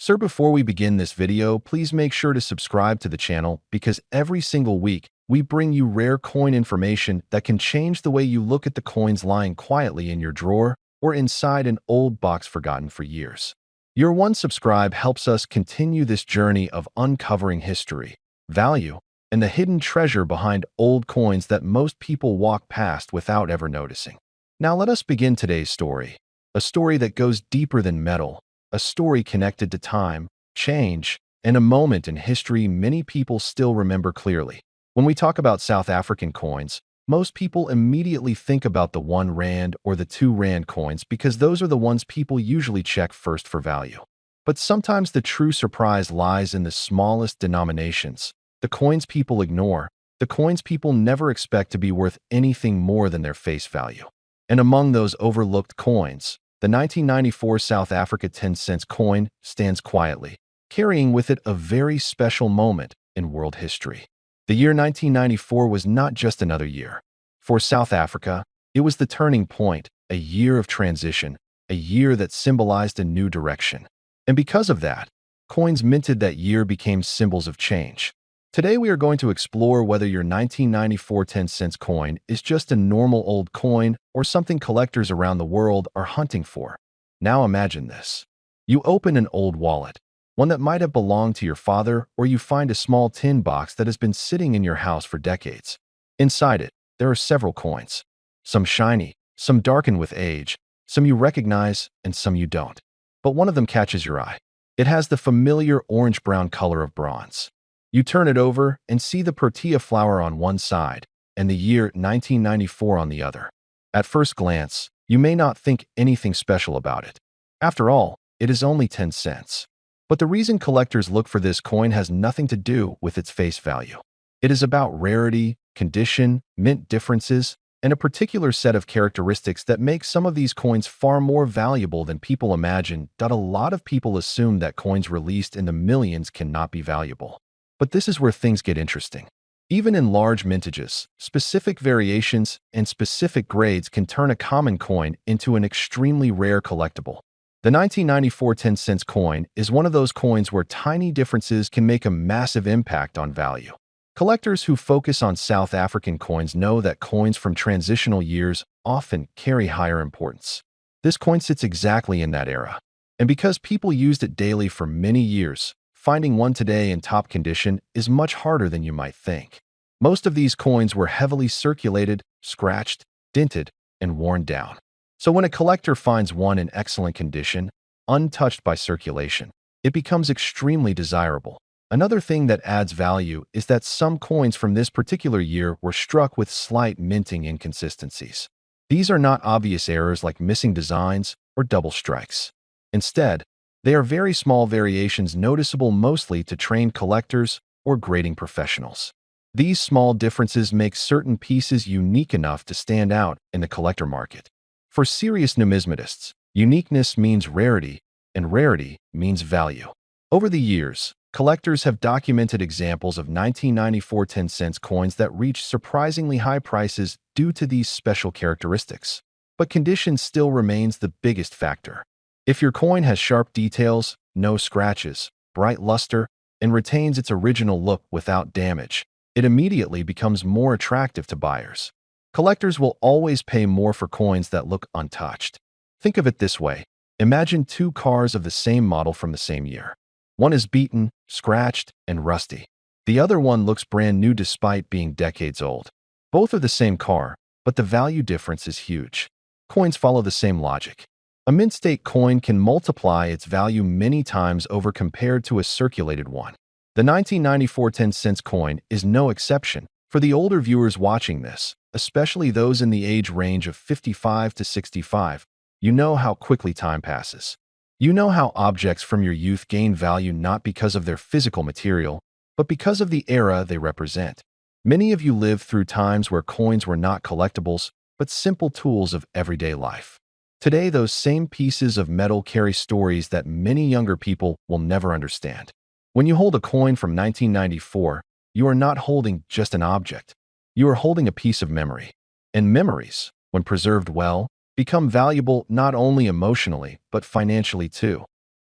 Sir, before we begin this video, please make sure to subscribe to the channel because every single week, we bring you rare coin information that can change the way you look at the coins lying quietly in your drawer or inside an old box forgotten for years. Your one subscribe helps us continue this journey of uncovering history, value, and the hidden treasure behind old coins that most people walk past without ever noticing. Now let us begin today's story, a story that goes deeper than metal, a story connected to time, change, and a moment in history many people still remember clearly. When we talk about South African coins, most people immediately think about the 1 Rand or the 2 Rand coins because those are the ones people usually check first for value. But sometimes the true surprise lies in the smallest denominations, the coins people ignore, the coins people never expect to be worth anything more than their face value. And among those overlooked coins, the 1994 South Africa 10-cent coin stands quietly, carrying with it a very special moment in world history. The year 1994 was not just another year. For South Africa, it was the turning point, a year of transition, a year that symbolized a new direction. And because of that, coins minted that year became symbols of change. Today we are going to explore whether your 1994 10-cent coin is just a normal old coin or something collectors around the world are hunting for. Now imagine this. You open an old wallet, one that might have belonged to your father, or you find a small tin box that has been sitting in your house for decades. Inside it, there are several coins. Some shiny, some darkened with age, some you recognize, and some you don't. But one of them catches your eye. It has the familiar orange-brown color of bronze. You turn it over and see the protea flower on one side and the year 1994 on the other. At first glance, you may not think anything special about it. After all, it is only 10 cents. But the reason collectors look for this coin has nothing to do with its face value. It is about rarity, condition, mint differences, and a particular set of characteristics that make some of these coins far more valuable than people imagine. A lot of people assume that coins released in the millions cannot be valuable. But this is where things get interesting. Even in large mintages, specific variations and specific grades can turn a common coin into an extremely rare collectible. The 1994 10-cent coin is one of those coins where tiny differences can make a massive impact on value. Collectors who focus on South African coins know that coins from transitional years often carry higher importance. This coin sits exactly in that era. And because people used it daily for many years, finding one today in top condition is much harder than you might think. Most of these coins were heavily circulated, scratched, dented, and worn down. So when a collector finds one in excellent condition, untouched by circulation, it becomes extremely desirable. Another thing that adds value is that some coins from this particular year were struck with slight minting inconsistencies. These are not obvious errors like missing designs or double strikes. Instead, they are very small variations noticeable mostly to trained collectors or grading professionals. These small differences make certain pieces unique enough to stand out in the collector market. For serious numismatists, uniqueness means rarity, and rarity means value. Over the years, collectors have documented examples of 1994 10-cent coins that reached surprisingly high prices due to these special characteristics. But condition still remains the biggest factor. If your coin has sharp details, no scratches, bright luster, and retains its original look without damage, it immediately becomes more attractive to buyers. Collectors will always pay more for coins that look untouched. Think of it this way. Imagine 2 cars of the same model from the same year. One is beaten, scratched, and rusty. The other one looks brand new despite being decades old. Both are the same car, but the value difference is huge. Coins follow the same logic. A mint state coin can multiply its value many times over compared to a circulated one. The 1994 10-cent coin is no exception. For the older viewers watching this, especially those in the age range of 55 to 65, you know how quickly time passes. You know how objects from your youth gain value not because of their physical material, but because of the era they represent. Many of you lived through times where coins were not collectibles, but simple tools of everyday life. Today, those same pieces of metal carry stories that many younger people will never understand. When you hold a coin from 1994, you are not holding just an object. You are holding a piece of memory. And memories, when preserved well, become valuable not only emotionally, but financially too.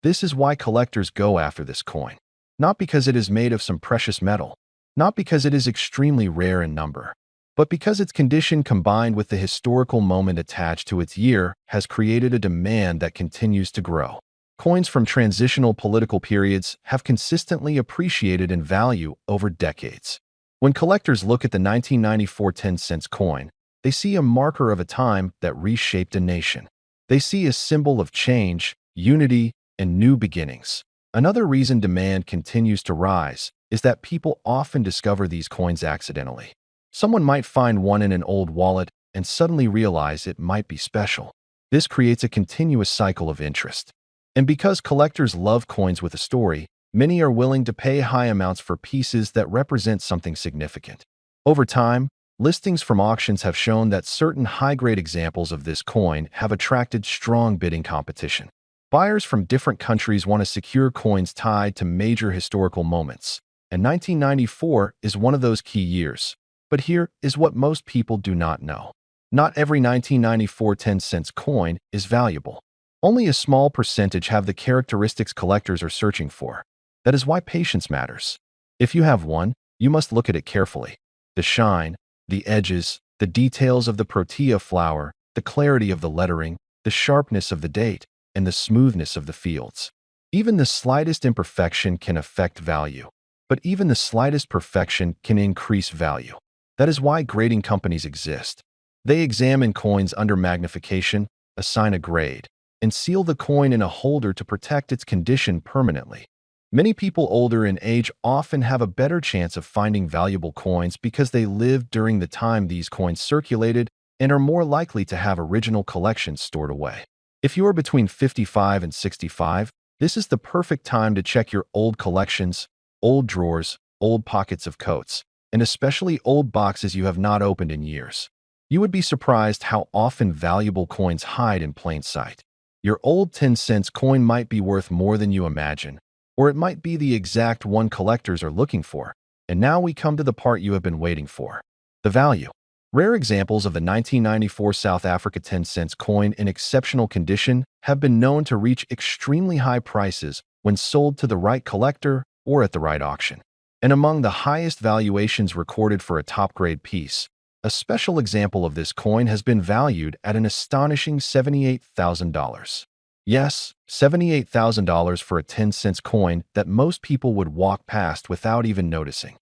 This is why collectors go after this coin. Not because it is made of some precious metal, not because it is extremely rare in number, but because its condition combined with the historical moment attached to its year has created a demand that continues to grow. Coins from transitional political periods have consistently appreciated in value over decades. When collectors look at the 1994 10-cent coin, they see a marker of a time that reshaped a nation. They see a symbol of change, unity, and new beginnings. Another reason demand continues to rise is that people often discover these coins accidentally. Someone might find one in an old wallet and suddenly realize it might be special. This creates a continuous cycle of interest. And because collectors love coins with a story, many are willing to pay high amounts for pieces that represent something significant. Over time, listings from auctions have shown that certain high-grade examples of this coin have attracted strong bidding competition. Buyers from different countries want to secure coins tied to major historical moments, and 1994 is one of those key years. But here is what most people do not know. Not every 1994 10-cent coin is valuable. Only a small percentage have the characteristics collectors are searching for. That is why patience matters. If you have one, you must look at it carefully. The shine, the edges, the details of the protea flower, the clarity of the lettering, the sharpness of the date, and the smoothness of the fields. Even the slightest imperfection can affect value, but even the slightest perfection can increase value. That is why grading companies exist. They examine coins under magnification, assign a grade, and seal the coin in a holder to protect its condition permanently. Many people older in age often have a better chance of finding valuable coins because they lived during the time these coins circulated and are more likely to have original collections stored away. If you are between 55 and 65, this is the perfect time to check your old collections, old drawers, old pockets of coats, and especially old boxes you have not opened in years. You would be surprised how often valuable coins hide in plain sight. Your old 10-cent coin might be worth more than you imagine, or it might be the exact one collectors are looking for. And now we come to the part you have been waiting for: the value. Rare examples of the 1994 South Africa 10-cent coin in exceptional condition have been known to reach extremely high prices when sold to the right collector or at the right auction. And among the highest valuations recorded for a top-grade piece, a special example of this coin has been valued at an astonishing $78,000. Yes, $78,000 for a 10-cent coin that most people would walk past without even noticing.